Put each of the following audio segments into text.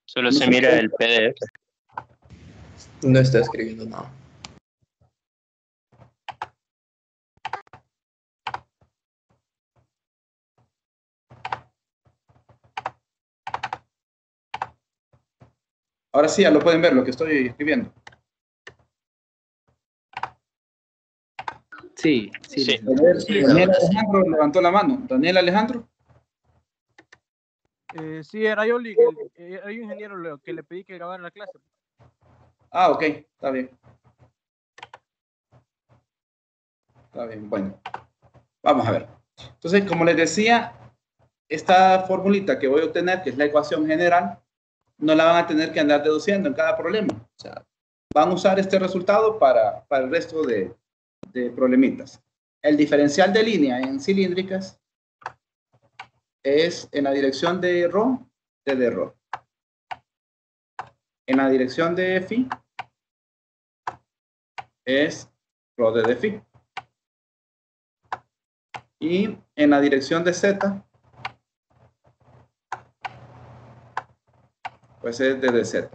Solo No se sé mira qué. el PDF. No está escribiendo nada. Ahora sí, ya lo pueden ver lo que estoy escribiendo. Sí, Sí. licenciado. A ver, Sí, Daniel ahora sí. Alejandro levantó la mano. Daniel Alejandro. Sí, era yo, era yo ingeniero que le pedí que grabara la clase. Ah, ok, está bien. Está bien, bueno. Vamos a ver. Entonces, como les decía, esta formulita que voy a obtener, que es la ecuación general, no la van a tener que andar deduciendo en cada problema. O sea, van a usar este resultado para el resto de problemitas. El diferencial de línea en cilíndricas es en la dirección de ρ, de ρ. En la dirección de phi es ρ de phi. Y en la dirección de z, pues es de z.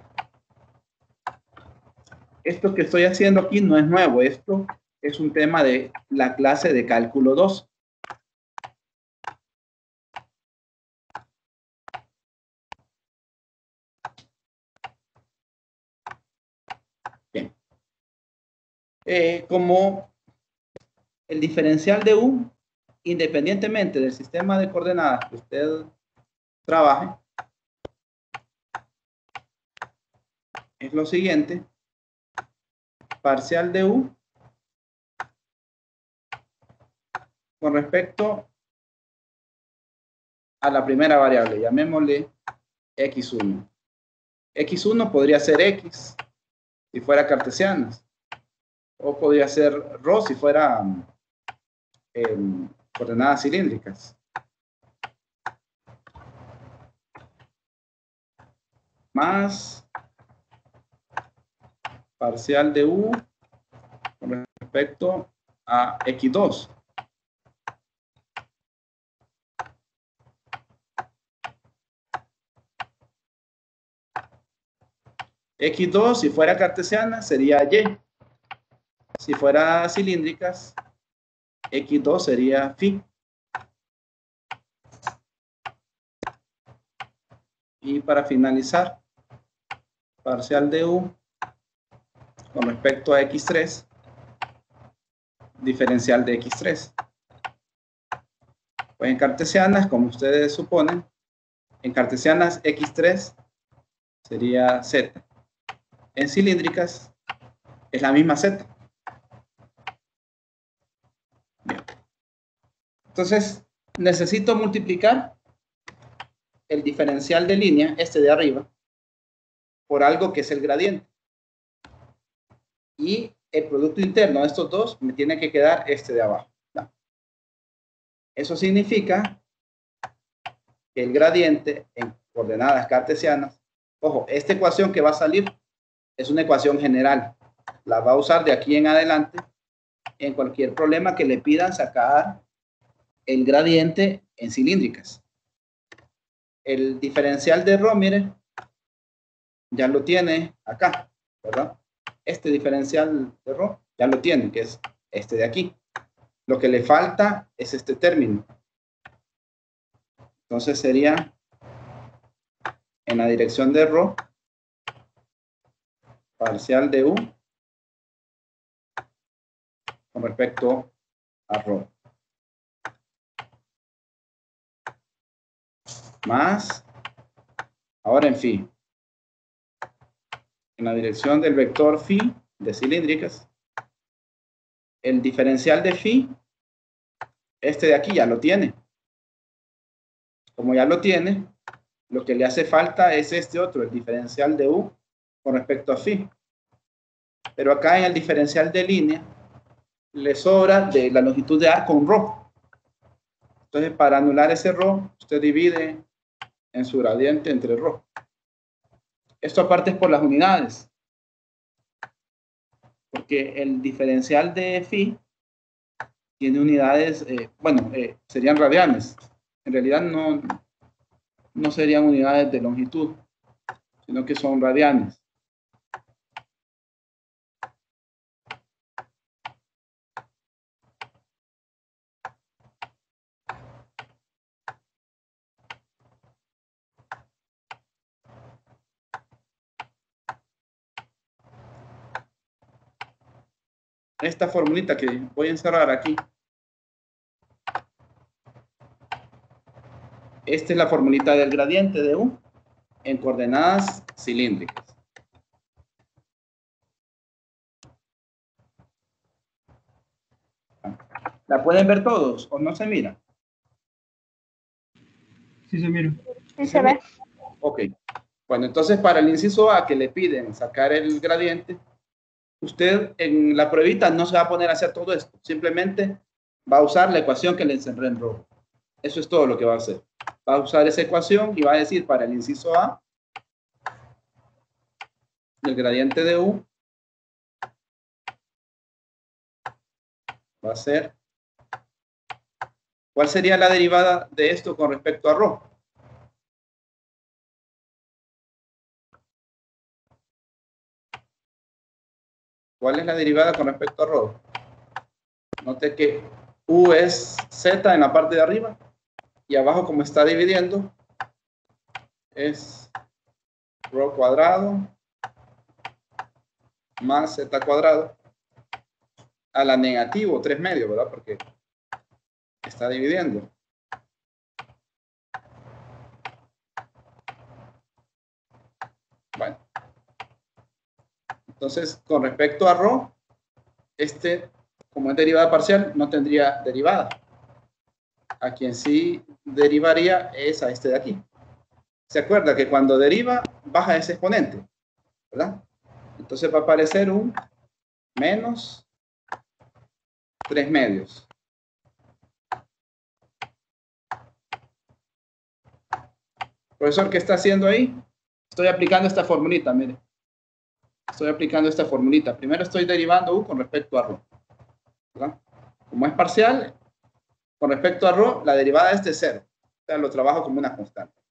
Esto que estoy haciendo aquí no es nuevo. Esto es un tema de la clase de cálculo 2. Bien. Como el diferencial de u, independientemente del sistema de coordenadas que usted trabaje, es lo siguiente: parcial de u con respecto a la primera variable, llamémosle x1. x1 podría ser x si fuera cartesiana, o podría ser ρ si fuera coordenadas cilíndricas. Más parcial de u con respecto a x2. x2 si fuera cartesiana sería y. Si fuera cilíndricas, x2 sería phi. Y para finalizar, parcial de u con respecto a x3, diferencial de x3. Pues en cartesianas, como ustedes suponen, en cartesianas x3 sería z. En cilíndricas es la misma z. Bien. Entonces, necesito multiplicar el diferencial de línea, este de arriba, por algo que es el gradiente. Y el producto interno de estos dos me tiene que quedar este de abajo. ¿No? Eso significa que el gradiente en coordenadas cartesianas, ojo, esta ecuación que va a salir es una ecuación general. La va a usar de aquí en adelante en cualquier problema que le pidan sacar el gradiente en cilíndricas. El diferencial de ρ, mire, ya lo tiene acá, ¿verdad? Este diferencial de ρ ya lo tiene, que es este de aquí. Lo que le falta es este término. Entonces sería en la dirección de ρ, parcial de u con respecto a ρ. Más, ahora en phi. En la dirección del vector phi de cilíndricas, el diferencial de phi, este de aquí ya lo tiene. Como ya lo tiene, lo que le hace falta es este otro, el diferencial de u con respecto a phi. Pero acá en el diferencial de línea, le sobra de la longitud de A con ρ. Entonces, para anular ese ρ, usted divide en su gradiente entre ρ. Esto aparte es por las unidades. Porque el diferencial de phi tiene unidades, serían radianes. En realidad no serían unidades de longitud, sino que son radianes. Esta formulita que voy a encerrar aquí, esta es la formulita del gradiente de U en coordenadas cilíndricas. ¿La pueden ver todos o no se mira? Sí se mira. Sí se ve. Ok. Bueno, entonces para el inciso A que le piden sacar el gradiente, usted en la pruebita no se va a poner a hacer todo esto. Simplemente va a usar la ecuación que le encerré en rojo. Eso es todo lo que va a hacer. Va a usar esa ecuación y va a decir para el inciso A, el gradiente de U va a ser, ¿cuál sería la derivada de esto con respecto a ρ? ¿Cuál es la derivada con respecto a ρ? Note que U es Z en la parte de arriba y abajo, como está dividiendo, es ρ cuadrado más Z cuadrado a la negativo 3 medios, ¿verdad? Porque está dividiendo. Bueno. Entonces, con respecto a ρ, como es derivada parcial, no tendría derivada. A quien sí derivaría es a este de aquí. ¿Se acuerda que cuando deriva, baja ese exponente? ¿Verdad? Entonces va a aparecer un menos 3 medios. Profesor, ¿qué está haciendo ahí? Estoy aplicando esta formulita, mire. Estoy aplicando esta formulita. Primero estoy derivando U con respecto a ρ. ¿Verdad? Como es parcial, con respecto a ρ, la derivada es de 0. O sea, lo trabajo como una constante.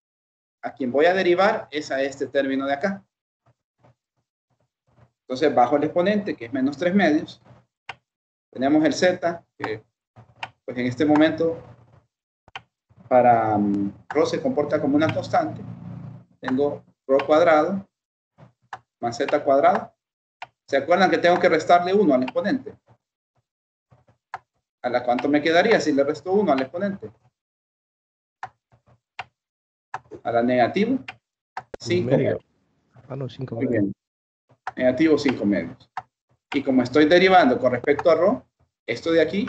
A quien voy a derivar es a este término de acá. Entonces bajo el exponente, que es menos 3 medios. Tenemos el z, que pues en este momento para ρ se comporta como una constante. Tengo ρ cuadrado más z cuadrado. ¿Se acuerdan que tengo que restarle 1 al exponente? ¿A la cuánto me quedaría si le resto 1 al exponente? A la negativo 5 medios. Ah, no, 5 Muy medios. bien. Negativo 5 medios. Y como estoy derivando con respecto a ρ, esto de aquí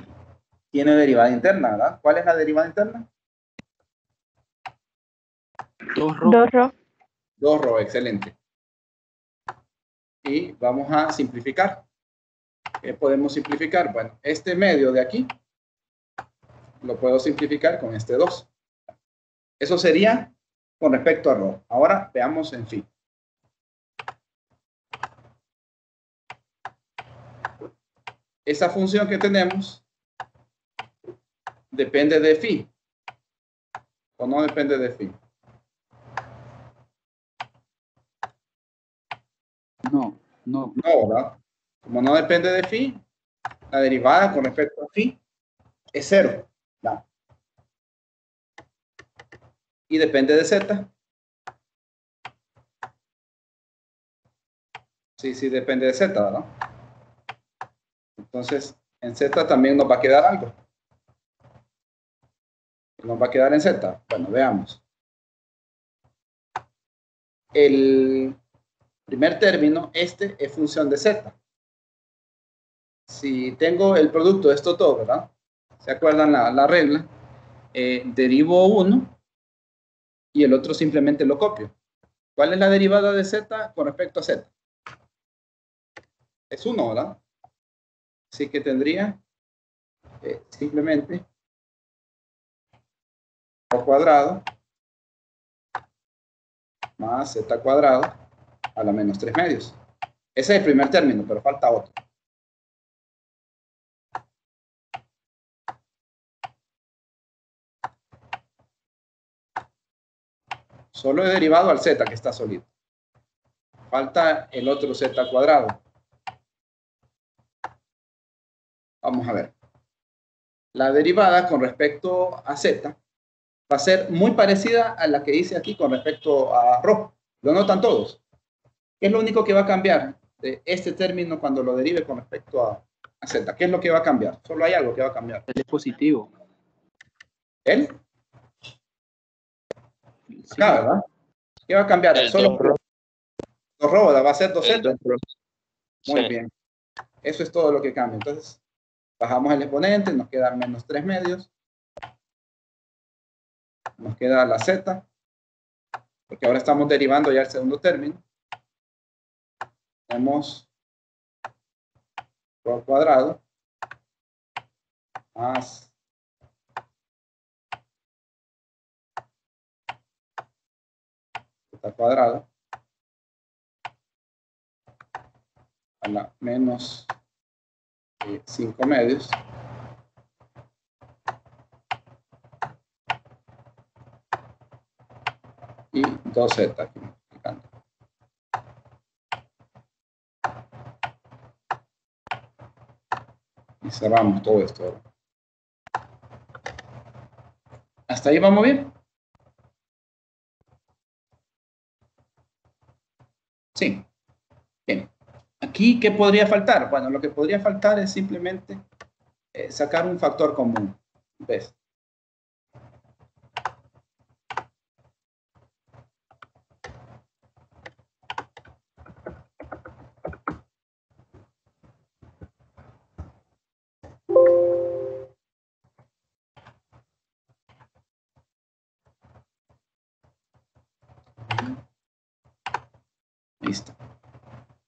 tiene derivada interna, ¿verdad? ¿Cuál es la derivada interna? 2ρ. 2ρ. 2ρ, excelente. Y vamos a simplificar. ¿Qué podemos simplificar? Bueno, este medio de aquí lo puedo simplificar con este 2. Eso sería con respecto a ρ. Ahora veamos en phi. Esa función que tenemos depende de phi. ¿O no depende de phi? No. No, ¿verdad? Como no depende de phi, la derivada con respecto a phi es 0. ¿Verdad? Y depende de z. Sí, depende de z, ¿verdad? Entonces, en z también nos va a quedar algo. Nos va a quedar en z. Bueno, veamos. El primer término, este es función de z. Si tengo el producto de esto todo, ¿verdad? ¿Se acuerdan la regla? Derivo uno y el otro simplemente lo copio. ¿Cuál es la derivada de z con respecto a z? Es 1, ¿verdad? Así que tendría simplemente al cuadrado más z cuadrado a la menos 3 medios. Ese es el primer término, pero falta otro. Solo he derivado al z que está solito. falta el otro z cuadrado. Vamos a ver. La derivada con respecto a z va a ser muy parecida a la que hice aquí con respecto a ρ. Lo notan todos. ¿Qué es lo único que va a cambiar de este término cuando lo derive con respecto a z? ¿Qué es lo que va a cambiar? Solo hay algo que va a cambiar. El es positivo. ¿El? Sí. Acá, ¿verdad? ¿Qué va a cambiar? El Solo va a ser 2z. Muy Sí. bien. Eso es todo lo que cambia. Entonces, bajamos el exponente, nos queda menos 3 medios. Nos queda la z, porque ahora estamos derivando ya el segundo término. Tenemos ρ cuadrado más z cuadrado a la menos 5 medios y 2z aquí multiplicando. Y cerramos todo esto. ¿Hasta ahí vamos bien? Sí. Bien. Aquí, ¿qué podría faltar? Bueno, lo que podría faltar es simplemente sacar un factor común. ¿Ves? Listo.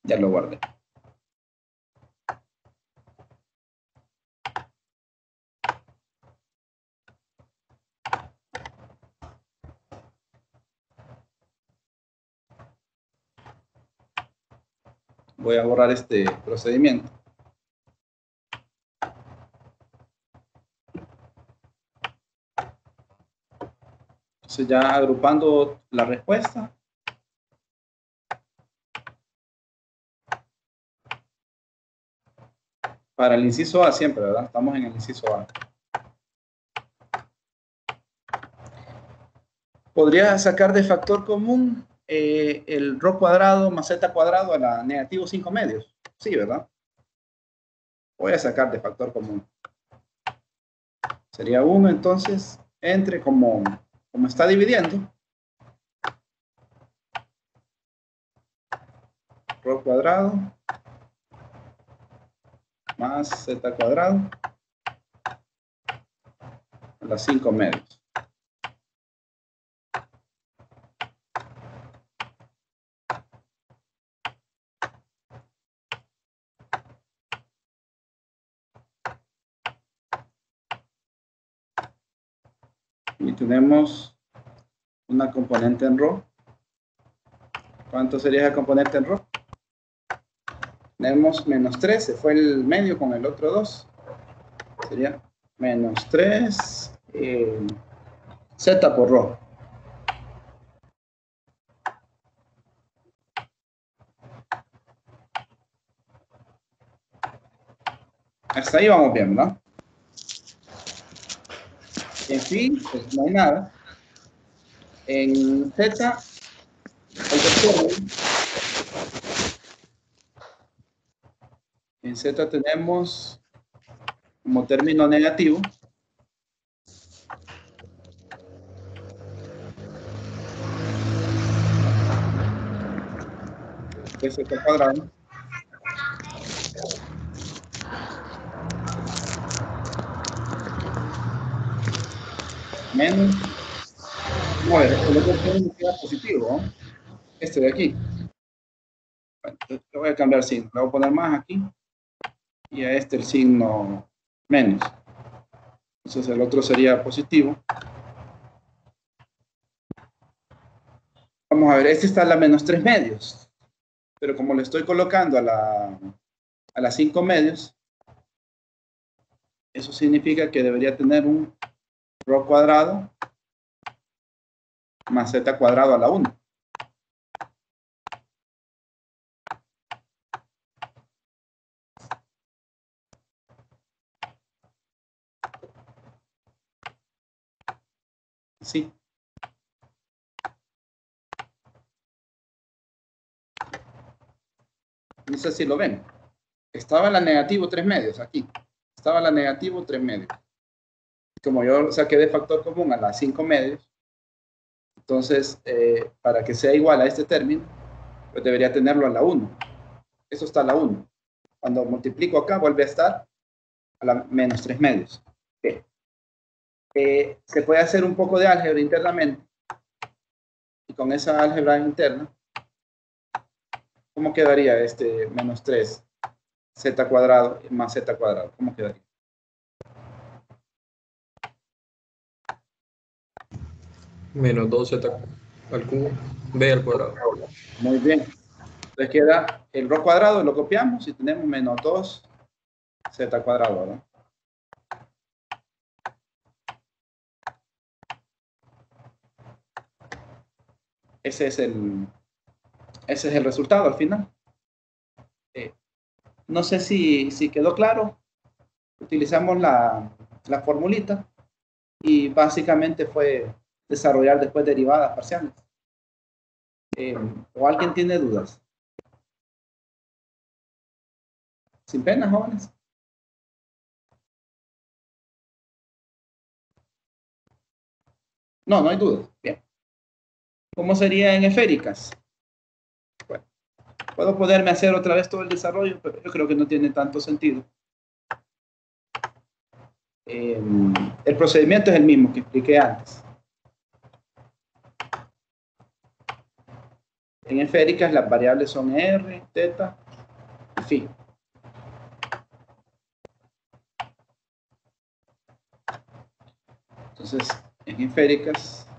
Ya lo guardé. Voy a borrar este procedimiento. Entonces ya agrupando la respuesta. Para el inciso A siempre, ¿verdad? Estamos en el inciso A. Podría sacar de factor común el ρ cuadrado más z cuadrado a la negativo 5 medios. Sí, ¿verdad? Voy a sacar de factor común. Sería 1, entonces, entre como está dividiendo. Ρ cuadrado más z cuadrado a las 5 medios. Y tenemos una componente en ρ. ¿Cuánto sería esa componente en ρ? Tenemos menos 3, se fue el medio con el otro 2. Sería menos 3 z por ρ. Hasta ahí vamos bien, ¿no? En fin, pues no hay nada. En z, en z tenemos como término negativo de z cuadrado menos, a ver, el otro término queda positivo, ¿no? Este de aquí. Bueno, le voy a cambiar signo, le voy a poner más aquí y a este el signo menos. Entonces el otro sería positivo. Vamos a ver, este está a la menos 3 medios, pero como le estoy colocando a la 5 medios, eso significa que debería tener un ρ cuadrado más z cuadrado a la 1. Sí. No sé si lo ven. Estaba la negativo 3 medios aquí. Estaba la negativo 3 medios. Como yo saqué de factor común a las 5 medios, entonces para que sea igual a este término, pues debería tenerlo a la 1. Eso está a la 1. Cuando multiplico acá, vuelve a estar a la menos 3 medios. Okay. Se puede hacer un poco de álgebra internamente. Y con esa álgebra interna, ¿cómo quedaría este menos 3 z cuadrado más z cuadrado? ¿Cómo quedaría? Menos 2z al cubo, b al cuadrado. Muy bien. Entonces queda el rho cuadrado, lo copiamos y tenemos menos 2 z cuadrado, ¿no? Ese es el resultado al final. No sé si quedó claro. Utilizamos la formulita y básicamente fue desarrollar después derivadas parciales. ¿O alguien tiene dudas? Sin pena, jóvenes. No hay dudas. Bien. ¿Cómo sería en esféricas? Bueno, puedo poderme hacer otra vez todo el desarrollo, pero yo creo que no tiene tanto sentido. El procedimiento es el mismo que expliqué antes. En esféricas las variables son r, teta y phi. Entonces, en esféricas,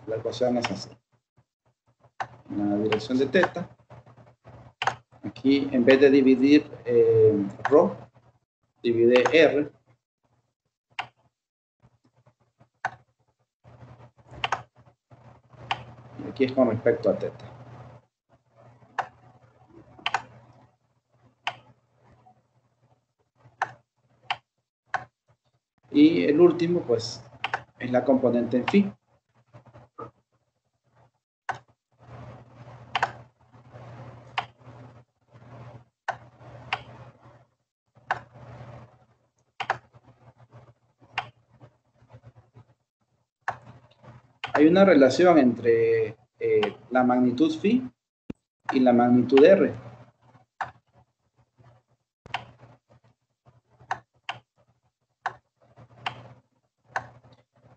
la ecuación es así. En la dirección de teta, aquí en vez de dividir rho, divide r. Y aquí es con respecto a teta. Y el último, pues, es la componente en phi. Hay una relación entre la magnitud phi y la magnitud r.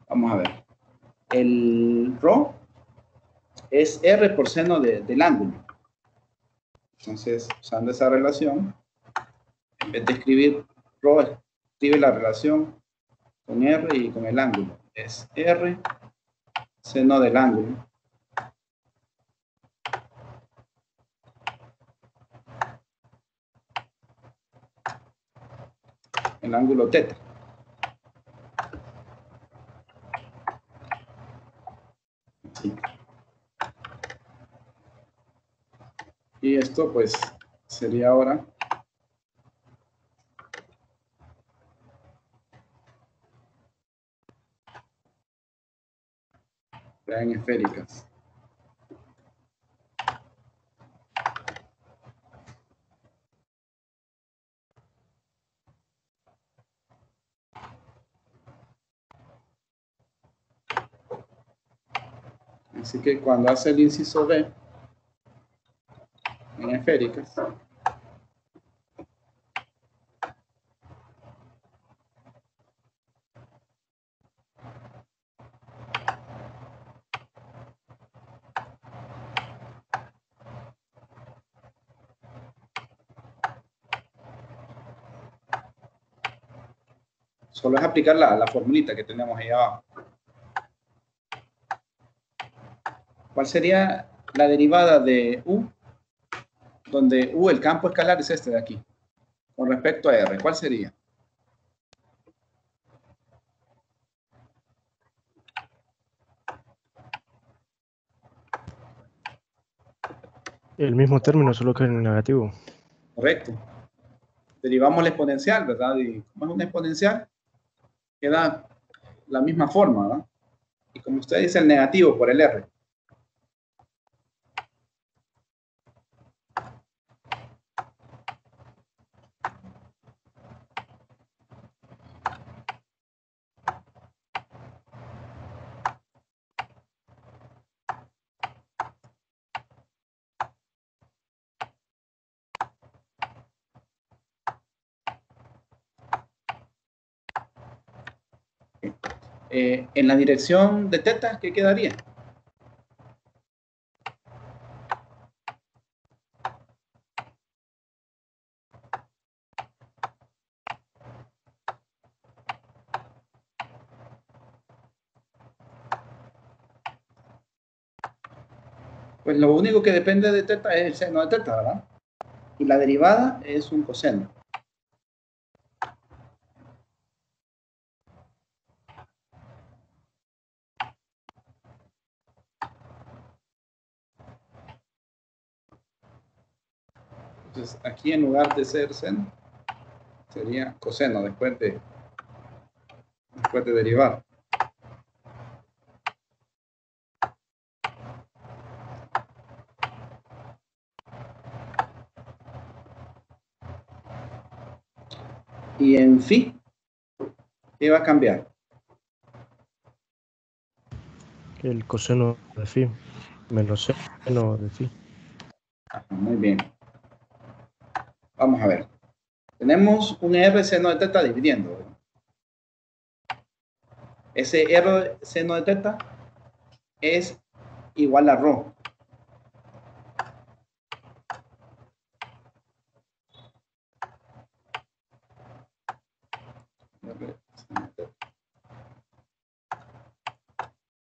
Vamos a ver. El rho es r por seno del ángulo. Entonces, usando esa relación, en vez de escribir rho, escribe la relación con r y con el ángulo. Es r seno del ángulo. El ángulo teta. Sí. Y esto pues sería ahora en esféricas. Así que cuando hace el inciso B en esféricas, solo es aplicar la formulita que tenemos ahí abajo. ¿Cuál sería la derivada de U? Donde U, el campo escalar es este de aquí. Con respecto a R, ¿cuál sería? El mismo término, solo que en negativo. Correcto. derivamos la exponencial, ¿verdad? Y como es una exponencial, queda la misma forma, ¿verdad? Y como usted dice, el negativo por el R. En la dirección de teta, ¿qué quedaría? Pues lo único que depende de teta es el seno de teta, ¿verdad? Y la derivada es un coseno. Entonces, aquí en lugar de ser seno, sería coseno después de derivar. Y en phi, ¿qué va a cambiar? El coseno de phi menos seno de phi. Muy bien. Vamos a ver. Tenemos un R seno de teta dividiendo, ¿verdad? Ese R seno de teta es igual a ρ.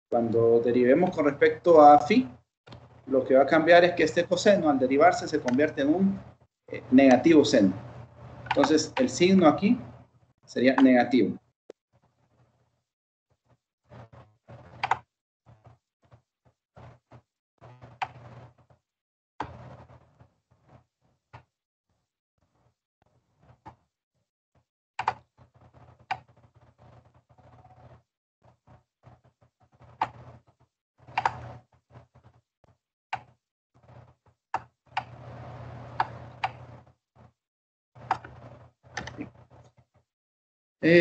Cuando derivemos con respecto a phi, lo que va a cambiar es que este coseno al derivarse se convierte en un negativo seno. Entonces el signo aquí sería negativo.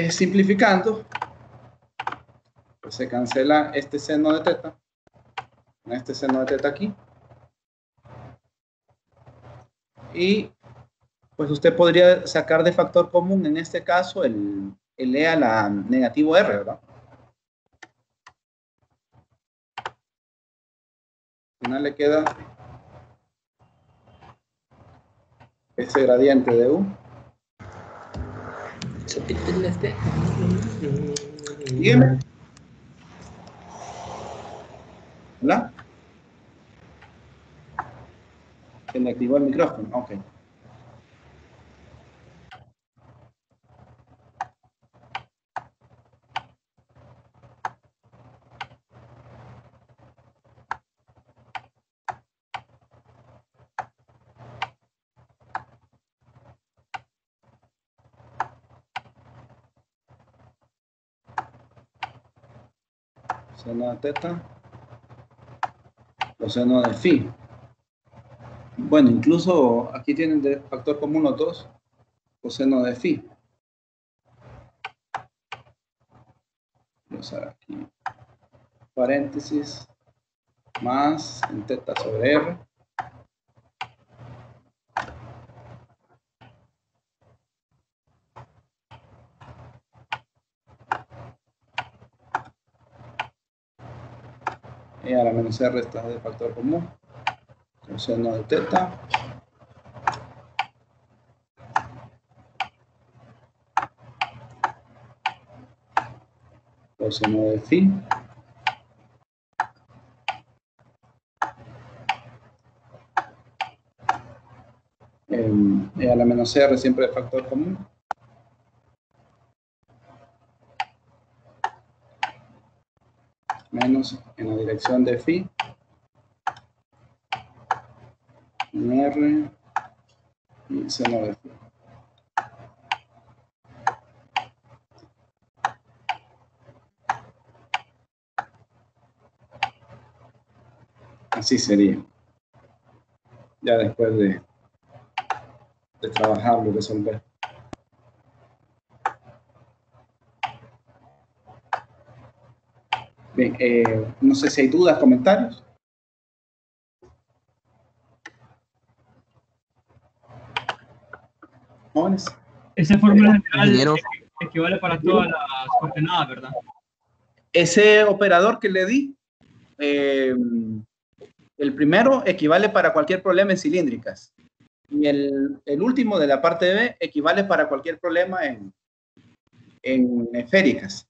Simplificando, pues se cancela este seno de teta con este seno de teta aquí. Y pues usted podría sacar de factor común en este caso el e a la negativo r, ¿verdad? Al final le queda ese gradiente de u. Dígame. ¿Hola? Se le activó el micrófono. Ok. Seno de teta, coseno de phi. Bueno, incluso aquí tienen de factor común los dos, coseno de phi. Voy a usar aquí paréntesis más en teta sobre r. Y a la menos r está de factor común. Coseno de teta. Coseno de phi. Y a la menos r siempre de factor común. Menos en la dirección de phi. En r y seno de phi. Así sería. Ya después de trabajarlo, resolver. Bien, no sé si hay dudas, comentarios. Jóvenes. Esa fórmula general Ingeniero. equivale para todas las coordenadas, ¿verdad? Ese operador que le di, el primero equivale para cualquier problema en cilíndricas. Y el último de la parte B equivale para cualquier problema en esféricas.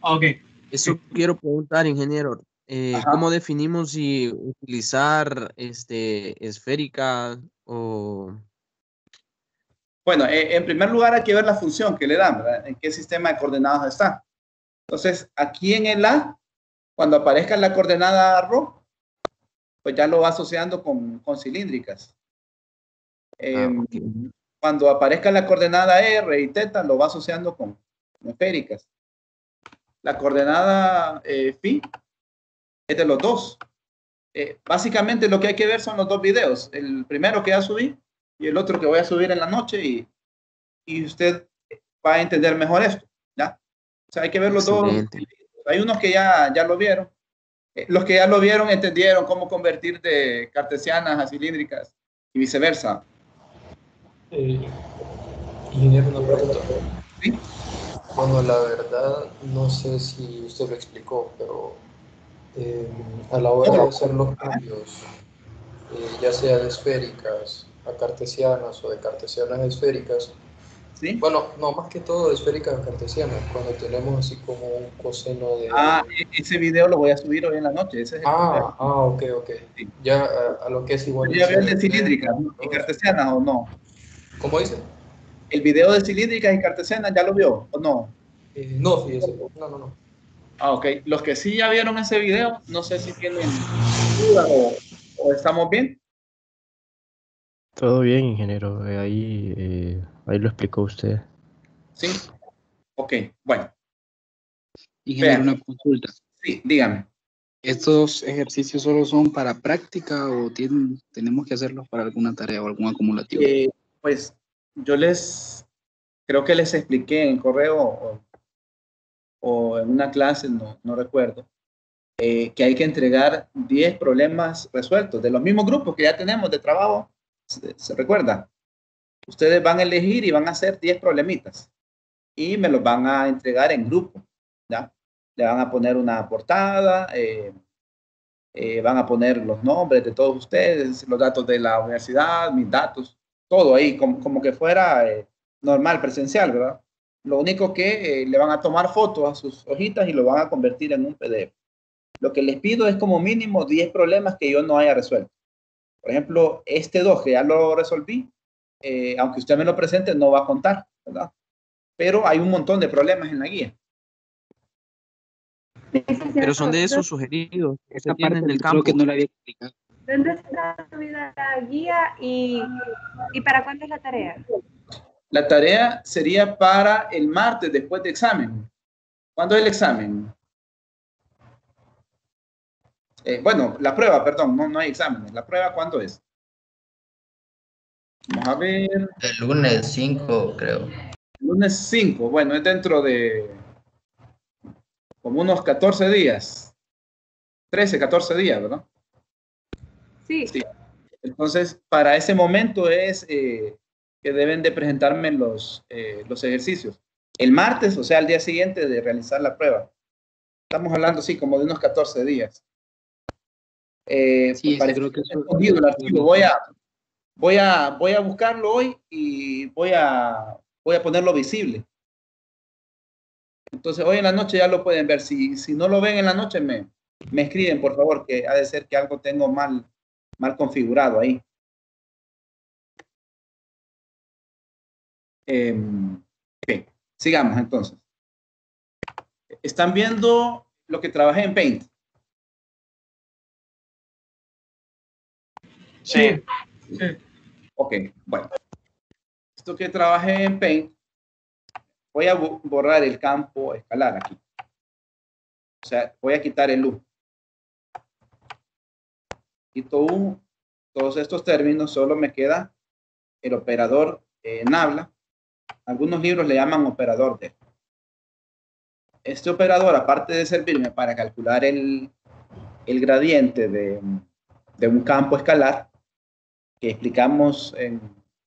Ok. Eso quiero preguntar, ingeniero. Ajá. ¿Cómo definimos si utilizar esférica o...? Bueno, en primer lugar hay que ver la función que le dan, ¿verdad? En qué sistema de coordenadas está. Entonces, aquí en el A, cuando aparezca la coordenada Rho, pues ya lo va asociando con cilíndricas. Ok. Cuando aparezca la coordenada R y θ, lo va asociando con esféricas. La coordenada phi es de los dos. Básicamente lo que hay que ver son los dos videos. El primero que ya subí y el otro que voy a subir en la noche y usted va a entender mejor esto, ¿ya? O sea, hay que ver los dos. Hay unos que ya lo vieron. Los que ya lo vieron entendieron cómo convertir de cartesianas a cilíndricas y viceversa. Ingeniero, una pregunta. ¿Sí? Bueno, la verdad, no sé si usted lo explicó, pero a la hora de hacer los cambios, ya sea de esféricas a cartesianas o de cartesianas a esféricas, ¿Sí? bueno, no, más que todo de esféricas a cartesianas, cuando tenemos así como un coseno de... Ese video lo voy a subir hoy en la noche. Ese es el ok. Sí. Ya a lo que es igual... ¿Ya vio el de cilíndricas y cartesianas o no? ¿Cómo dice? ¿El video de cilíndricas y cartesianas ya lo vio o no? No, fíjese, no. Ok. Los que sí ya vieron ese video, no sé si tienen dudas o estamos bien. Todo bien, ingeniero. Ahí lo explicó usted. Sí. Ok, bueno. Ingeniero, Vean. una consulta. Sí, dígame. ¿Estos ejercicios solo son para práctica o tenemos que hacerlos para alguna tarea o algún acumulativo? Pues yo creo que les expliqué en correo o en una clase, no recuerdo, que hay que entregar 10 problemas resueltos de los mismos grupos que ya tenemos de trabajo. ¿Se recuerda? Ustedes van a elegir y van a hacer 10 problemitas y me los van a entregar en grupo, ¿ya? Le van a poner una portada, van a poner los nombres de todos ustedes, los datos de la universidad, mis datos, todo ahí, como que fuera normal, presencial, ¿verdad? Lo único que le van a tomar fotos a sus hojitas y lo van a convertir en un PDF. Lo que les pido es como mínimo 10 problemas que yo no haya resuelto. Por ejemplo, este 2 que ya lo resolví, aunque usted me lo presente, no va a contar, ¿verdad? Pero hay un montón de problemas en la guía. Pero son de esos sugeridos que se Esta parte tienen del creo campo. que no la había explicado. ¿Dónde está subida la guía y para cuándo es la tarea? La tarea sería para el martes después de examen. ¿Cuándo es el examen? Bueno, la prueba, perdón, no hay exámenes. ¿La prueba cuándo es? Vamos a ver. El lunes 5, creo. Lunes 5, bueno, es dentro de como unos 14 días. 13, 14 días, ¿verdad? Sí. Entonces, para ese momento es que deben de presentarme los ejercicios. El martes, o sea, al día siguiente de realizar la prueba. Estamos hablando, sí, como de unos 14 días. Sí, parece creo que eso escondido el archivo. Voy a buscarlo hoy y voy a ponerlo visible. Entonces, hoy en la noche ya lo pueden ver. Si no lo ven en la noche, me escriben, por favor, que ha de ser que algo tengo mal configurado ahí. Ok, sigamos entonces. ¿Están viendo lo que trabajé en Paint? Sí. Ok, bueno. Esto que trabajé en Paint, voy a borrar el campo escalar aquí. O sea, voy a quitar el loop. quito todos estos términos, solo me queda el operador nabla. Algunos libros le llaman operador de. Este operador, aparte de servirme para calcular el gradiente de un campo escalar, que explicamos en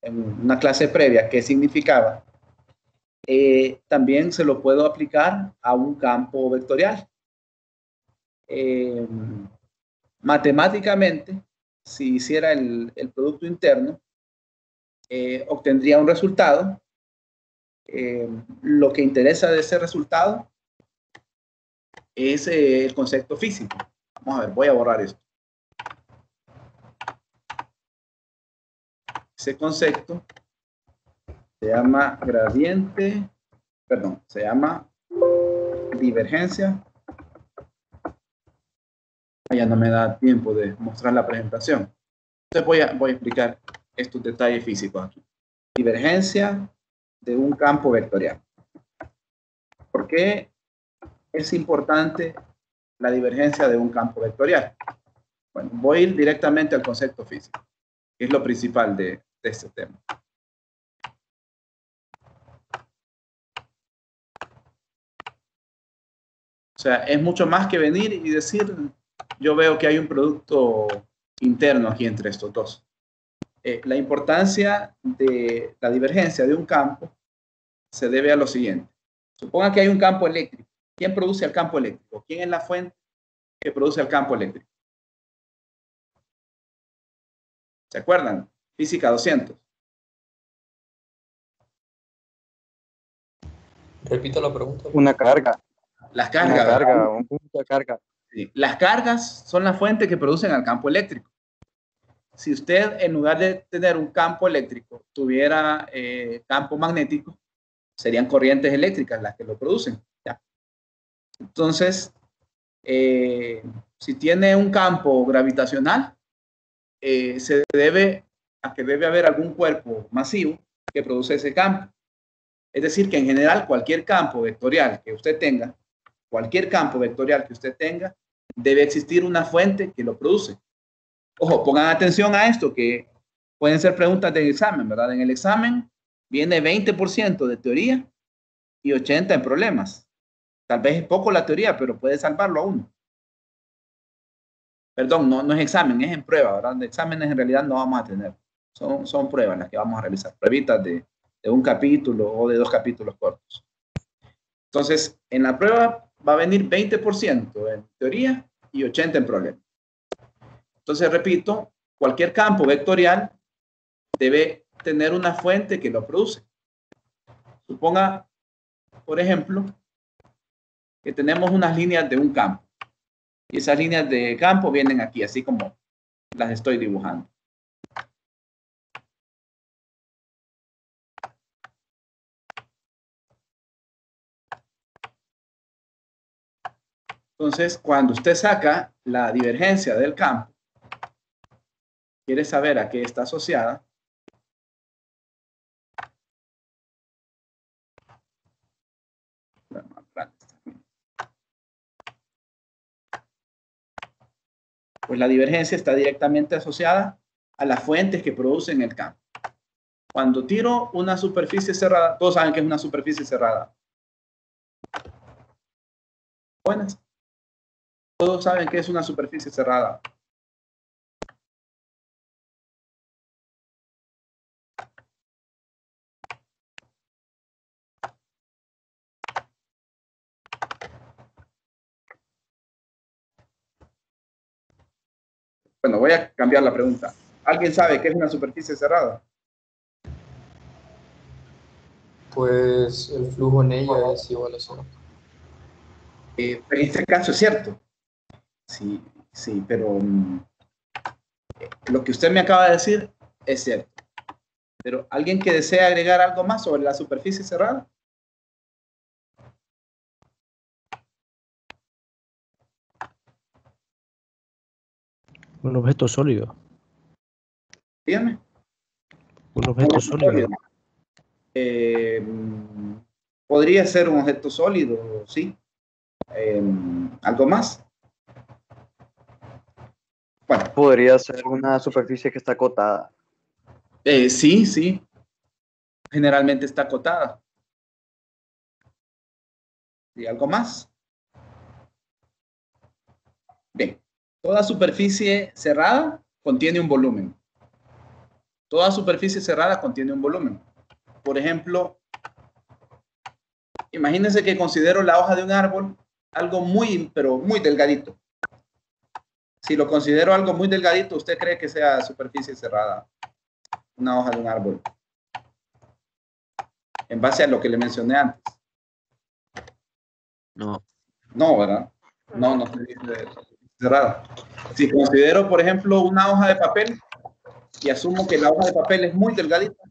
una clase previa qué significaba, también se lo puedo aplicar a un campo vectorial. Matemáticamente, si hiciera el producto interno, obtendría un resultado. Lo que interesa de ese resultado es el concepto físico. Vamos a ver, voy a borrar esto. Ese concepto se llama se llama divergencia. Ya no me da tiempo de mostrar la presentación. Entonces voy a explicar estos detalles físicos aquí. Divergencia de un campo vectorial. ¿Por qué es importante la divergencia de un campo vectorial? Bueno, voy a ir directamente al concepto físico, que es lo principal de este tema. O sea, es mucho más que venir y decir, yo veo que hay un producto interno aquí entre estos dos. La importancia de la divergencia de un campo se debe a lo siguiente. Suponga que hay un campo eléctrico. ¿Quién produce el campo eléctrico? ¿Quién es la fuente que produce el campo eléctrico? ¿Se acuerdan? Física 200. Repito la pregunta. Una carga. Las cargas. Una carga, un punto de carga. Sí. Las cargas son la fuente que producen el campo eléctrico. Si usted, en lugar de tener un campo eléctrico, tuviera campo magnético, serían corrientes eléctricas las que lo producen. ¿Ya? Entonces, si tiene un campo gravitacional, se debe a que debe haber algún cuerpo masivo que produce ese campo. Es decir, que en general cualquier campo vectorial que usted tenga, debe existir una fuente que lo produce. Ojo, pongan atención a esto, que pueden ser preguntas del examen, ¿verdad? En el examen viene 20% de teoría y 80% en problemas. Tal vez es poco la teoría, pero puede salvarlo a uno. Perdón, no es examen, es en prueba, ¿verdad? De exámenes en realidad no vamos a tener. Son pruebas las que vamos a realizar. Pruebitas de un capítulo o de 2 capítulos cortos. Entonces, en la prueba va a venir 20% en teoría y 80% en problemas. Entonces, repito, cualquier campo vectorial debe tener una fuente que lo produce. Suponga, por ejemplo, que tenemos unas líneas de un campo. Y esas líneas de campo vienen aquí, así como las estoy dibujando. Entonces, cuando usted saca la divergencia del campo, quiere saber a qué está asociada. Pues la divergencia está directamente asociada a las fuentes que producen el campo. Cuando tiro una superficie cerrada, todos saben que es una superficie cerrada. Buenas. Todos saben que es una superficie cerrada. Bueno, voy a cambiar la pregunta. ¿Alguien sabe qué es una superficie cerrada? Pues el flujo en ella es igual a 0. En este caso es cierto. Sí, pero lo que usted me acaba de decir es cierto. Pero ¿alguien que desea agregar algo más sobre la superficie cerrada? Un objeto sólido. Dígame. Un objeto sólido. Podría ser un objeto sólido, sí. ¿Algo más? Bueno. Podría ser una superficie que está acotada. Sí. Generalmente está acotada. ¿Y algo más? Bien. Toda superficie cerrada contiene un volumen. Toda superficie cerrada contiene un volumen. Por ejemplo, imagínense que considero la hoja de un árbol algo pero muy delgadito. Si lo considero algo muy delgadito, ¿usted cree que sea superficie cerrada? Una hoja de un árbol. En base a lo que le mencioné antes. No. No, ¿verdad? No se dice cerrada. Si considero, por ejemplo, una hoja de papel y asumo que la hoja de papel es muy delgadita,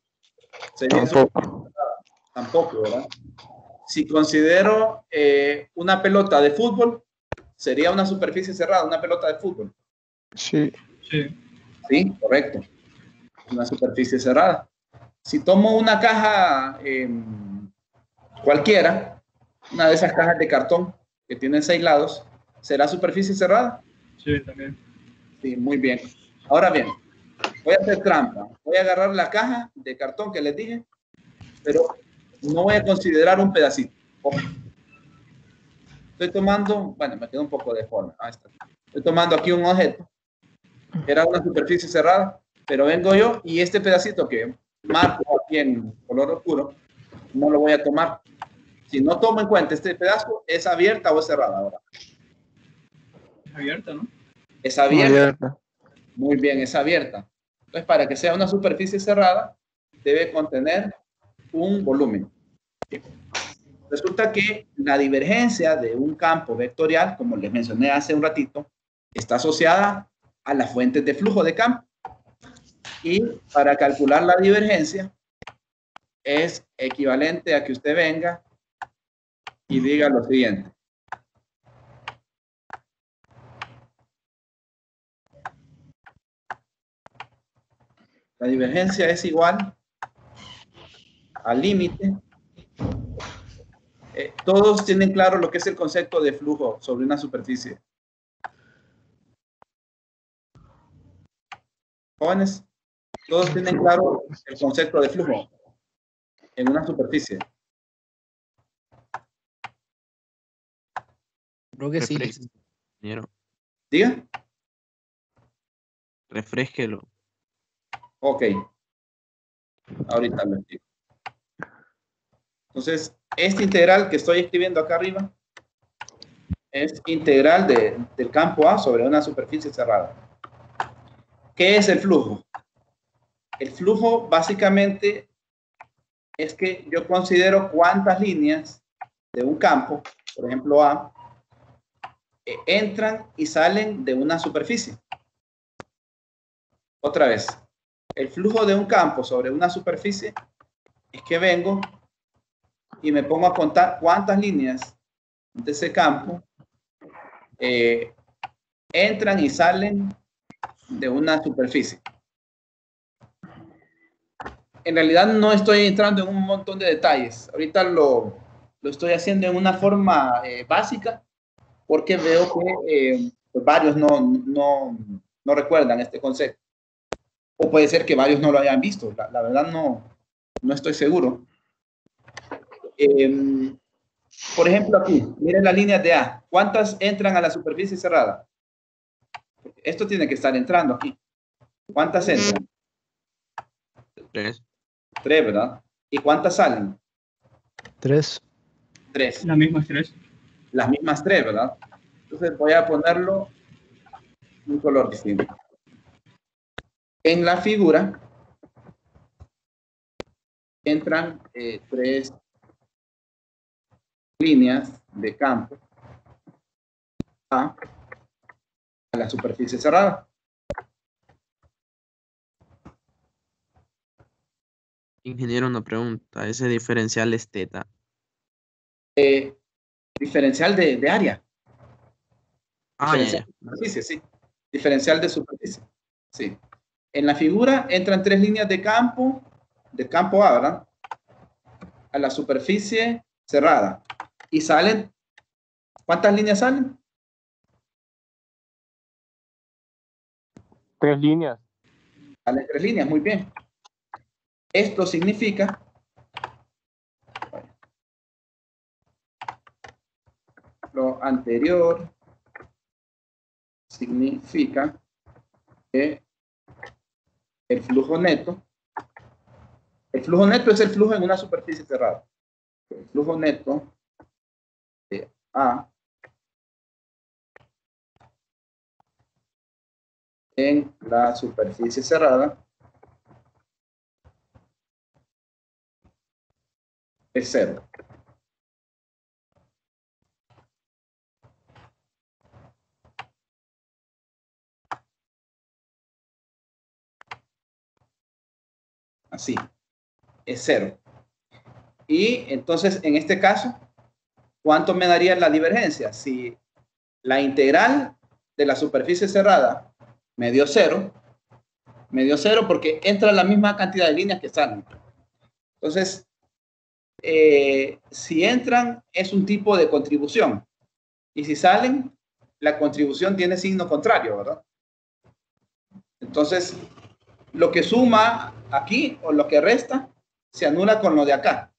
sería Tampoco. Tampoco, ¿verdad? Si considero una pelota de fútbol, sería una superficie cerrada, una pelota de fútbol. Sí. Sí, correcto. Una superficie cerrada. Si tomo una caja cualquiera, una de esas cajas de cartón que tienen 6 lados, ¿será superficie cerrada? Sí, también. Sí, muy bien. Ahora bien, voy a hacer trampa. Voy a agarrar la caja de cartón que les dije, pero no voy a considerar un pedacito. Ojo. Estoy tomando, bueno, me quedó un poco de forma. Estoy tomando aquí un objeto. Era una superficie cerrada, pero vengo yo y este pedacito que marco aquí en color oscuro, no lo voy a tomar. Si no tomo en cuenta este pedazo, ¿es abierta o es cerrada ahora? Es abierta, ¿no? Es abierta. Muy bien, es abierta. Entonces, para que sea una superficie cerrada, debe contener un volumen. Resulta que la divergencia de un campo vectorial, como les mencioné hace un ratito, está asociada a las fuentes de flujo de campo. Y para calcular la divergencia, es equivalente a que usted venga y diga lo siguiente. La divergencia es igual al límite. Todos tienen claro lo que es el concepto de flujo sobre una superficie. Jóvenes, todos tienen claro el concepto de flujo en una superficie. Creo que sí. ¿Diga? Refrésquelo. Ok. Ahorita lo explico. Entonces, este integral que estoy escribiendo acá arriba es integral del campo A sobre una superficie cerrada. ¿Qué es el flujo? El flujo básicamente es que yo considero cuántas líneas de un campo, por ejemplo A, entran y salen de una superficie. Otra vez, el flujo de un campo sobre una superficie es que vengo y me pongo a contar cuántas líneas de ese campo entran y salen de una superficie. En realidad no estoy entrando en un montón de detalles. Ahorita lo estoy haciendo en una forma básica porque veo que pues varios no recuerdan este concepto. O puede ser que varios no lo hayan visto. La verdad no estoy seguro. Por ejemplo aquí, miren la línea de A. ¿Cuántas entran a la superficie cerrada? Esto tiene que estar entrando aquí. ¿Cuántas entran? 3. 3, ¿verdad? ¿Y cuántas salen? 3. 3. Las mismas 3. Las mismas 3, ¿verdad? Entonces voy a ponerlo un color distinto. En la figura entran 3 líneas de campo a la superficie cerrada. Ingeniero, una pregunta. ¿Ese diferencial es teta? Diferencial de área. Ya. Superficie, sí. Diferencial de superficie. Sí. En la figura entran 3 líneas de campo A, ¿verdad? A la superficie cerrada. Y salen, ¿cuántas líneas salen? 3 líneas. Salen 3 líneas, muy bien. Esto significa lo anterior significa que el flujo neto es el flujo en una superficie cerrada. El flujo neto de A en la superficie cerrada es 0. Así, es 0. Y entonces, en este caso, ¿cuánto me daría la divergencia? Si la integral de la superficie cerrada me dio 0 porque entra la misma cantidad de líneas que salen. Entonces, si entran, es un tipo de contribución. Y si salen, la contribución tiene signo contrario, ¿verdad? Entonces, lo que suma aquí o lo que resta se anula con lo de acá.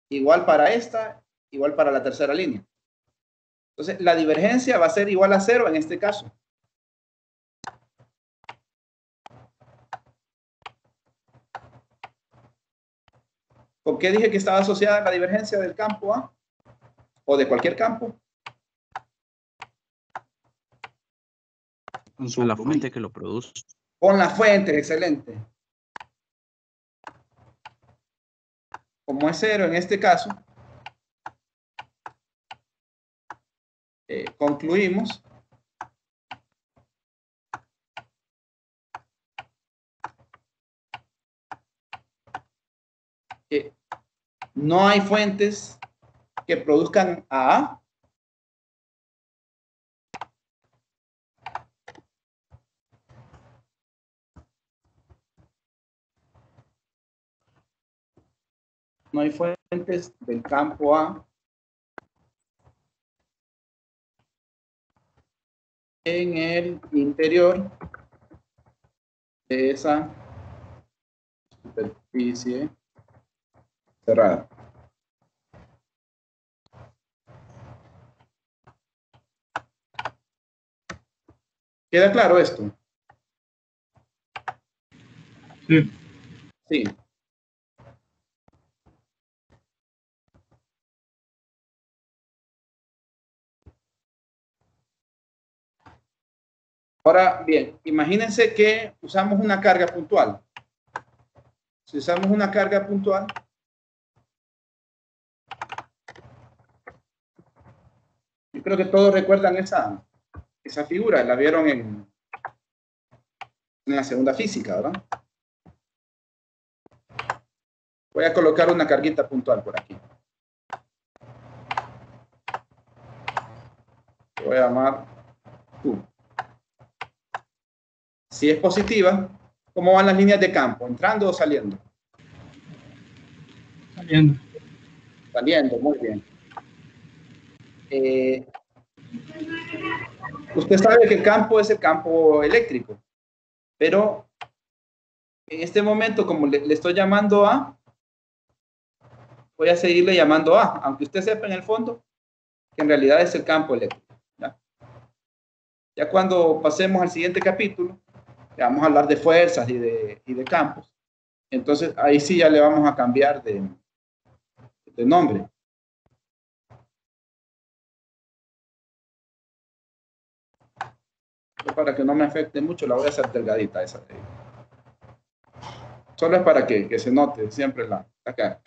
Igual para esta, igual para la tercera línea. Entonces, la divergencia va a ser igual a 0 en este caso. ¿Por qué dije que estaba asociada la divergencia del campo A? ¿O de cualquier campo? A la fuente que lo produce. Con la fuente, excelente. Como es 0 en este caso, concluimos que no hay fuentes que produzcan a A. No hay fuentes del campo A en el interior de esa superficie cerrada. ¿Queda claro esto? Sí. Sí. Ahora bien, imagínense que usamos una carga puntual. Si usamos una carga puntual, yo creo que todos recuerdan esa figura, la vieron en la segunda física, ¿verdad? Voy a colocar una carguita puntual por aquí. Voy a llamar Q. Si es positiva, ¿cómo van las líneas de campo? ¿Entrando o saliendo? Saliendo. Saliendo, muy bien. Usted sabe que el campo es el campo eléctrico, pero en este momento, como le estoy llamando A, voy a seguirle llamando A, aunque usted sepa en el fondo que en realidad es el campo eléctrico. Ya cuando pasemos al siguiente capítulo, vamos a hablar de fuerzas y de campos. Entonces, ahí sí ya le vamos a cambiar de nombre. Para que no me afecte mucho, la voy a hacer delgadita esa. Solo es para que se note siempre la cara.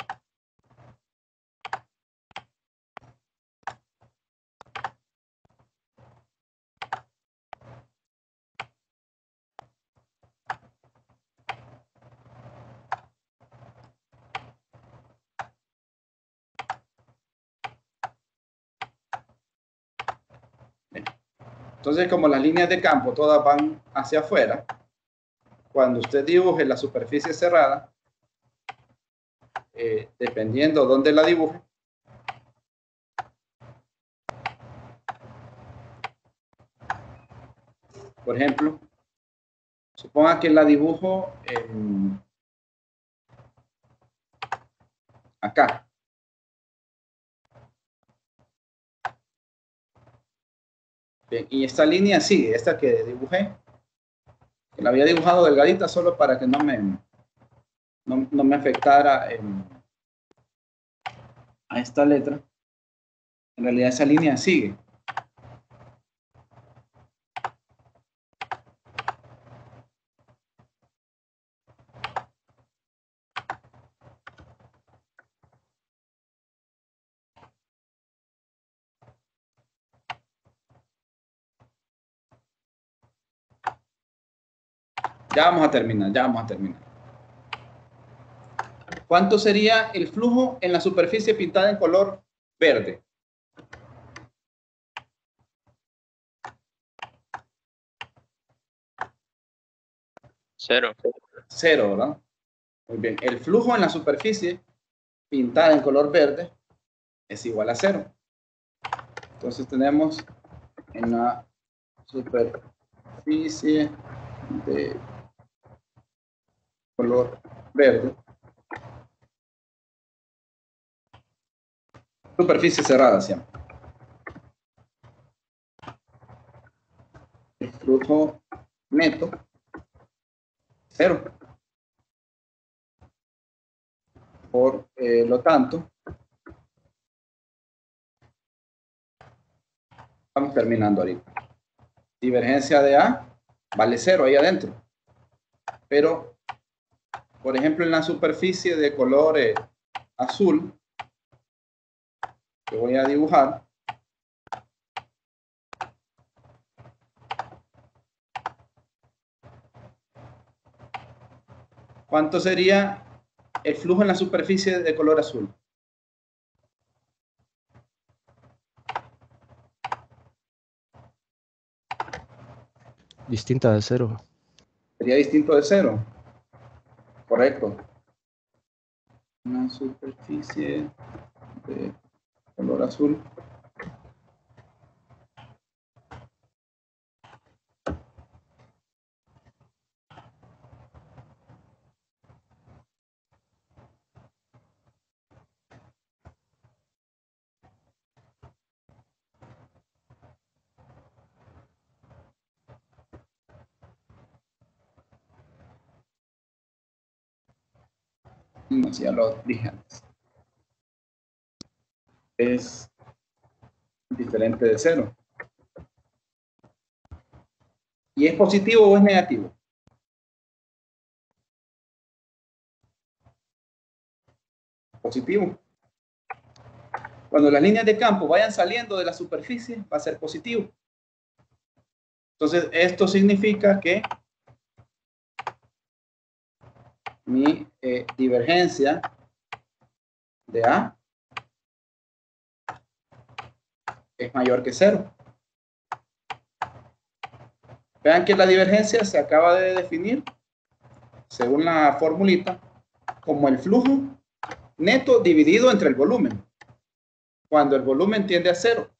Entonces, como las líneas de campo todas van hacia afuera, cuando usted dibuje la superficie cerrada, dependiendo dónde la dibuje, por ejemplo, Suponga que la dibujo acá. Bien, y esta línea sigue, esta que dibujé, que la había dibujado delgadita solo para que no me afectara a esta letra. En realidad esa línea sigue. Ya vamos a terminar, ya vamos a terminar. ¿Cuánto sería el flujo en la superficie pintada en color verde? Cero. Cero, ¿verdad? Muy bien. El flujo en la superficie pintada en color verde es igual a cero. Entonces tenemos en la superficie de color verde, superficie cerrada siempre, el flujo neto, cero. Por lo tanto, estamos terminando ahorita. Divergencia de A vale cero ahí adentro. Pero, por ejemplo, en la superficie de color azul, que voy a dibujar, ¿cuánto sería el flujo en la superficie de color azul? Distinta de cero. Sería distinto de cero. Correcto. Una superficie de color azul. No, ya lo dije antes. Es diferente de cero. ¿Y es positivo o es negativo? Positivo. Cuando las líneas de campo vayan saliendo de la superficie, va a ser positivo. Entonces, esto significa que mi divergencia de A es mayor que cero. Vean que la divergencia se acaba de definir, según la formulita, como el flujo neto dividido entre el volumen, cuando el volumen tiende a cero.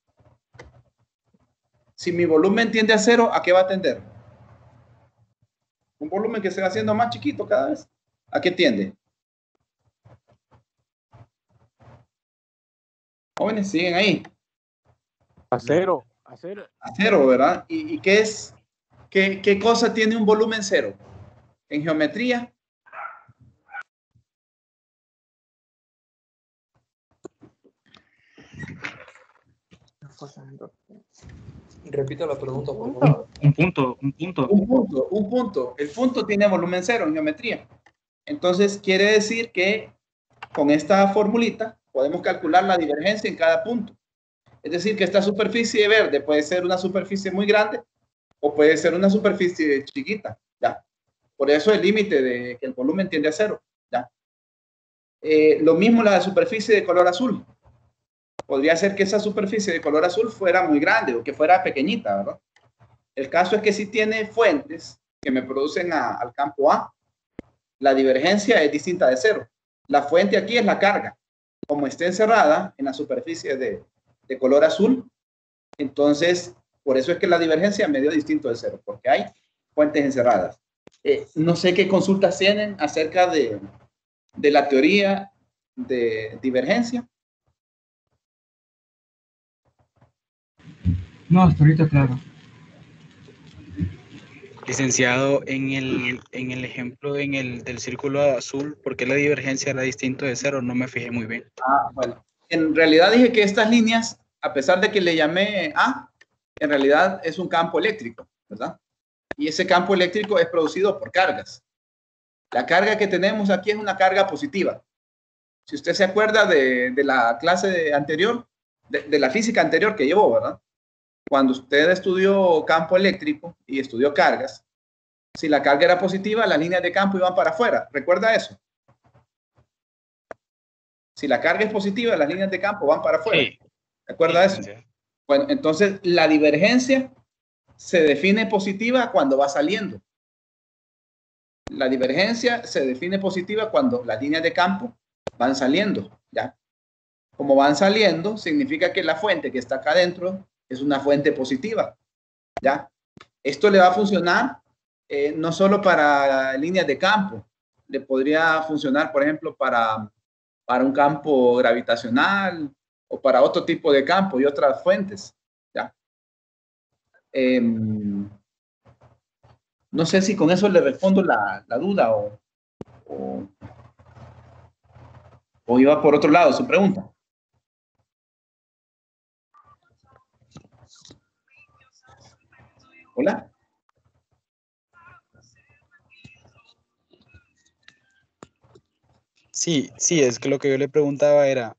Si mi volumen tiende a cero, ¿a qué va a tender? Un volumen que se va haciendo más chiquito cada vez. ¿A qué tiende? Jóvenes, siguen ahí. A cero, a cero. A cero, ¿verdad? ¿Y qué es? ¿Qué cosa tiene un volumen cero? En geometría. Repita la pregunta, por favor. Un punto. Un punto. El punto tiene volumen cero en geometría. Entonces, quiere decir que con esta formulita podemos calcular la divergencia en cada punto. Es decir, que esta superficie verde puede ser una superficie muy grande o puede ser una superficie chiquita. ¿Ya? Por eso el límite de que el volumen tiende a cero. ¿Ya? Lo mismo la superficie de color azul. Podría ser que esa superficie de color azul fuera muy grande o que fuera pequeñita, ¿verdad? El caso es que si tiene fuentes que me producen al campo A, la divergencia es distinta de cero. La fuente aquí es la carga. Como está encerrada en la superficie de color azul, entonces, por eso es que la divergencia me dio distinto de cero, porque hay fuentes encerradas. No sé qué consultas tienen acerca de la teoría de divergencia. No, hasta ahorita claro. Licenciado, en el ejemplo del círculo azul, ¿por qué la divergencia era distinto de cero? No me fijé muy bien. Bueno, en realidad dije que estas líneas, a pesar de que le llamé A, en realidad es un campo eléctrico, ¿verdad? Y ese campo eléctrico es producido por cargas. La carga que tenemos aquí es una carga positiva. Si usted se acuerda de la clase anterior, de la física anterior que llevó, ¿verdad? Cuando usted estudió campo eléctrico y estudió cargas, si la carga era positiva, las líneas de campo iban para afuera. ¿Recuerda eso? Si la carga es positiva, las líneas de campo van para afuera. Sí. ¿Recuerda Sí, eso? Bueno, entonces la divergencia se define positiva cuando va saliendo. La divergencia se define positiva cuando las líneas de campo van saliendo, ¿ya? Como van saliendo, significa que la fuente que está acá adentro es una fuente positiva, ¿ya? Esto le va a funcionar no solo para líneas de campo, le podría funcionar, por ejemplo, para un campo gravitacional o para otro tipo de campo y otras fuentes, ¿ya? No sé si con eso le respondo la duda o iba por otro lado su pregunta. Hola. Sí, es que lo que yo le preguntaba era,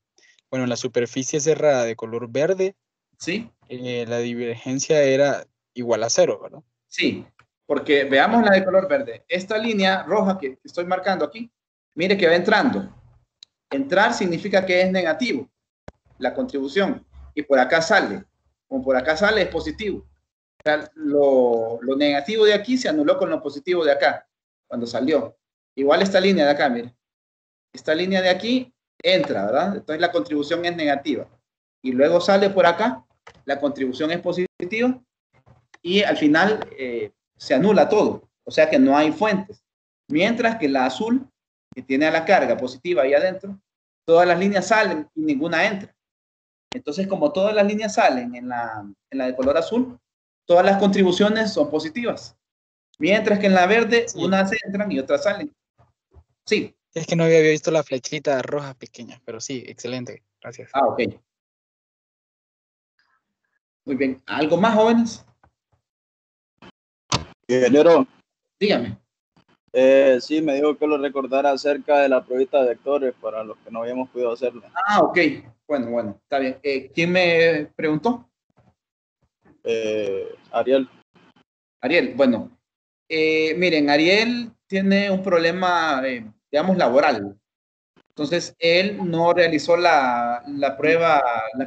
bueno, en la superficie cerrada de color verde, sí, la divergencia era igual a cero, ¿verdad? Sí, porque veamos la de color verde. Esta línea roja que estoy marcando aquí, mire que va entrando. Entrar significa que es negativo, la contribución, y por acá sale. Como por acá sale, es positivo. O sea, lo negativo de aquí se anuló con lo positivo de acá, cuando salió. Igual esta línea de acá, mire. Esta línea de aquí entra, ¿verdad? Entonces la contribución es negativa. Y luego sale por acá, la contribución es positiva, y al final se anula todo. O sea que no hay fuentes. Mientras que la azul, que tiene a la carga positiva ahí adentro, todas las líneas salen y ninguna entra. Entonces, como todas las líneas salen en la de color azul, todas las contribuciones son positivas. Mientras que en la verde, unas entran y otras salen. Sí. Es que no había visto la flechita roja pequeña, pero sí, excelente. Gracias. Ok. Muy bien. ¿Algo más, jóvenes? Ingeniero. Dígame. Sí, me dijo que lo recordara acerca de la pruebita de vectores para los que no habíamos podido hacerla. Ok. Bueno, está bien. ¿Quién me preguntó? Ariel. Ariel, bueno. Miren, Ariel tiene un problema, digamos, laboral. Entonces, él no realizó la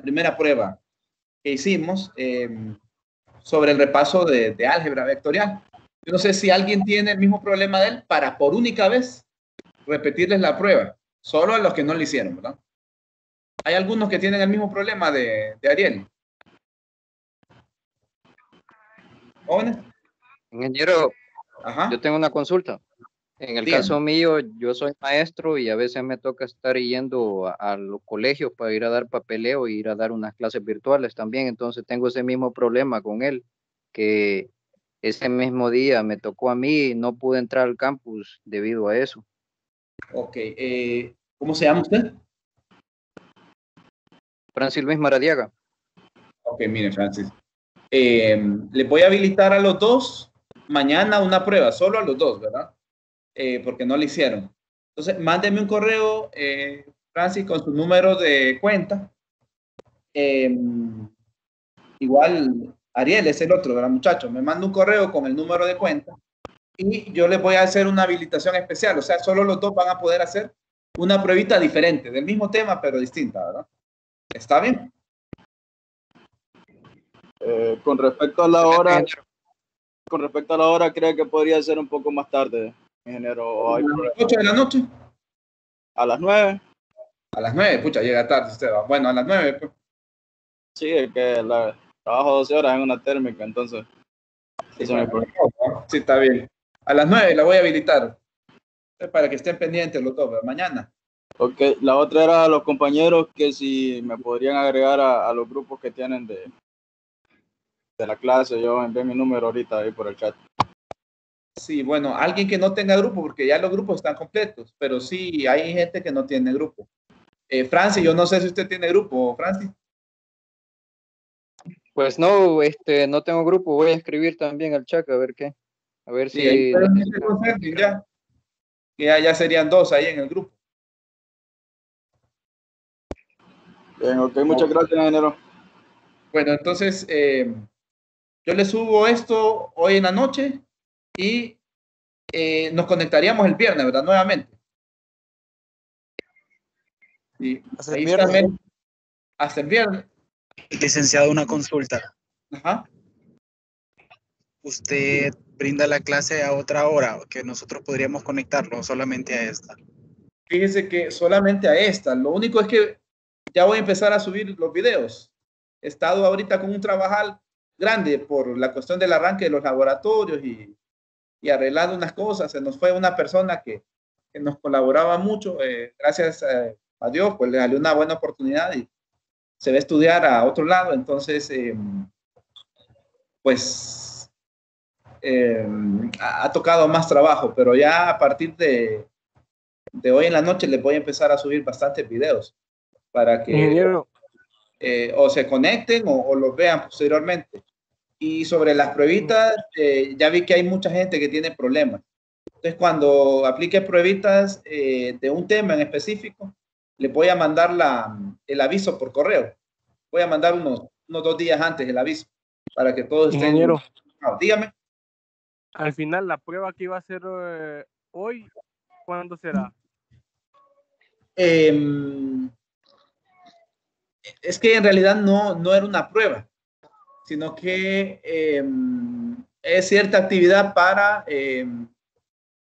primera prueba que hicimos sobre el repaso de álgebra vectorial. Yo no sé si alguien tiene el mismo problema de él para por única vez repetirles la prueba, solo a los que no lo hicieron, ¿verdad? Hay algunos que tienen el mismo problema de Ariel. ¿Jóvenes? Ingeniero, Ajá. yo tengo una consulta. En el Dígame. caso mío, yo soy maestro y a veces me toca estar yendo a los colegios para ir a dar papeleo y ir a dar unas clases virtuales también. Entonces tengo ese mismo problema con él, que ese mismo día me tocó a mí y no pude entrar al campus debido a eso. Ok. ¿Cómo se llama usted? Francis Luis Maradiaga. Ok, mire, Francis. Le voy a habilitar a los dos mañana una prueba, solo a los dos, ¿verdad? Porque no le hicieron. Entonces, mándeme un correo, Francis, con su número de cuenta. Igual, Ariel es el otro, ¿verdad, muchacho? Me manda un correo con el número de cuenta y yo les voy a hacer una habilitación especial. O sea, solo los dos van a poder hacer una pruebita diferente, del mismo tema, pero distinta, ¿verdad? ¿Está bien? Con respecto a la hora, creo que podría ser un poco más tarde, ingeniero. ¿A las 8 de la noche? ¿A las 9? A las 9, pucha, llega tarde usted. Bueno, a las 9. Pues. Sí, es que trabajo 12 horas en una térmica, entonces. Sí, bueno, sí, está bien. A las 9 la voy a habilitar. Para que estén pendientes los dos, ¿verdad? Mañana. Ok, la otra era a los compañeros que si me podrían agregar a los grupos que tienen de la clase. Yo envié mi número ahorita ahí por el chat. Sí, bueno, alguien que no tenga grupo, porque ya los grupos están completos, pero sí hay gente que no tiene grupo. Francis, yo no sé si usted tiene grupo, Francis. Pues no, no tengo grupo, voy a escribir también al chat a ver qué, a ver Sí, ahí si pueden unirse con Sergio ya, que ya serían 2 ahí en el grupo. Bien, ok, muchas gracias, ingeniero. Bueno, entonces yo le subo esto hoy en la noche y nos conectaríamos el viernes, ¿verdad? Nuevamente. Sí, ahí está hasta el viernes. Licenciado, una consulta. Ajá. ¿Usted brinda la clase a otra hora que nosotros podríamos conectarnos solamente a esta? Fíjese que solamente a esta. Lo único es que ya voy a empezar a subir los videos. He estado ahorita con un trabajal grande por la cuestión del arranque de los laboratorios y arreglando unas cosas. Se nos fue una persona que nos colaboraba mucho. Gracias a Dios, pues le salió una buena oportunidad y se va a estudiar a otro lado. Entonces, pues ha tocado más trabajo, pero ya a partir de hoy en la noche les voy a empezar a subir bastantes videos para que Ingeniero, o se conecten o los vean posteriormente. Y sobre las pruebitas, ya vi que hay mucha gente que tiene problemas. Entonces, cuando aplique pruebitas de un tema en específico, les voy a mandar el aviso por correo. Voy a mandar unos 2 días antes el aviso para que todos estén. ingeniero, Dígame. al final la prueba que iba a ser hoy, ¿cuándo será? Es que en realidad no era una prueba, sino que es cierta actividad para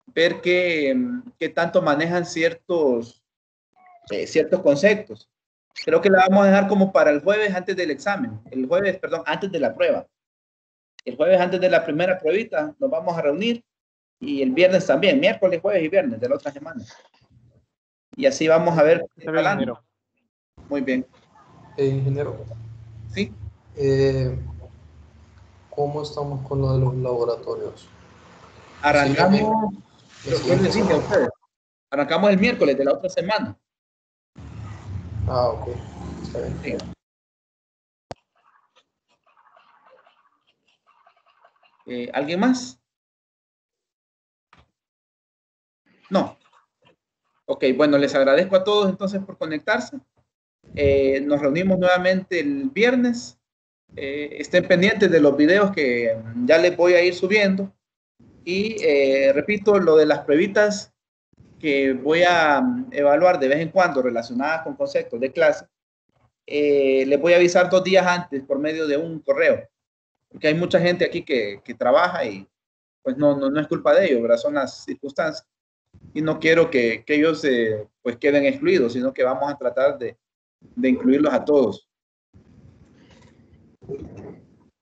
ver qué tanto manejan ciertos conceptos. Creo que la vamos a dejar como para el jueves antes del examen, perdón, antes de la prueba. El jueves antes de la primera pruebita nos vamos a reunir y el viernes también, miércoles, jueves y viernes de la otra semana. Y así vamos a ver. Está bien, ingeniero. Muy bien. Ingeniero. Sí. ¿Cómo estamos con lo de los laboratorios? Arrancamos, yo les dije a ustedes, arrancamos el miércoles de la otra semana. Ah, ok. Está bien. Sí. ¿Alguien más? No. Ok, bueno, les agradezco a todos entonces por conectarse. Nos reunimos nuevamente el viernes. Estén pendientes de los videos que ya les voy a ir subiendo. Y repito, lo de las pruebitas que voy a evaluar de vez en cuando relacionadas con conceptos de clase, les voy a avisar 2 días antes por medio de un correo. Porque hay mucha gente aquí que trabaja y pues no es culpa de ellos, ¿verdad? Son las circunstancias. Y no quiero que ellos pues queden excluidos, sino que vamos a tratar de incluirlos a todos.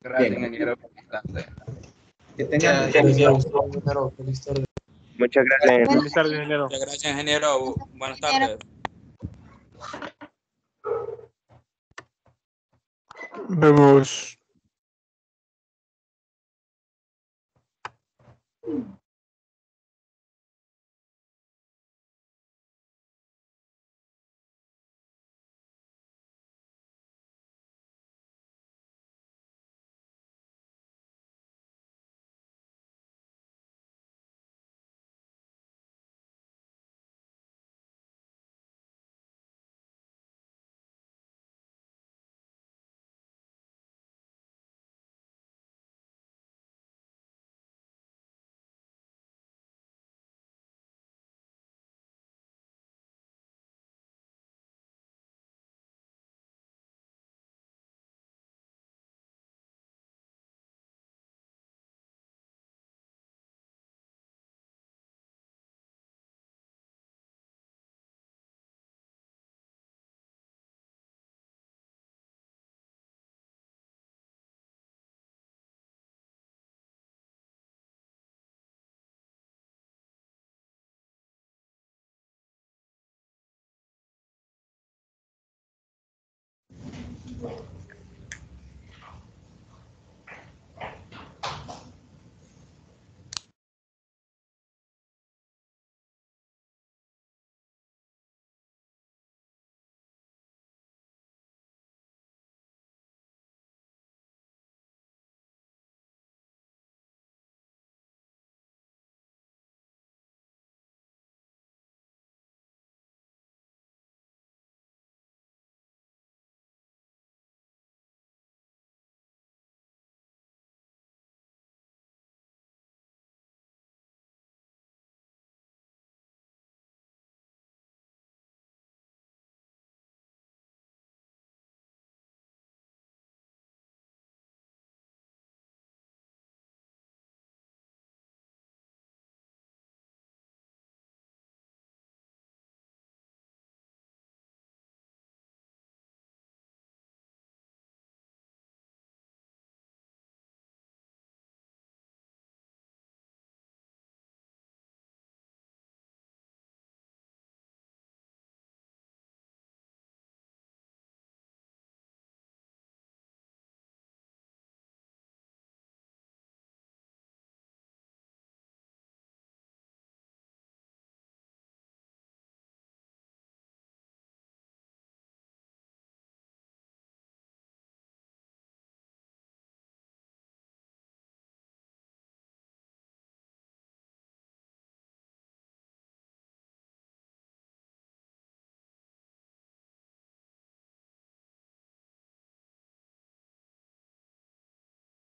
Gracias, Bien. ingeniero. Que tengan Feliz tarde. Muchas gracias. Feliz tarde, ingeniero. Muchas gracias, ingeniero. Buenas tardes. Vemos.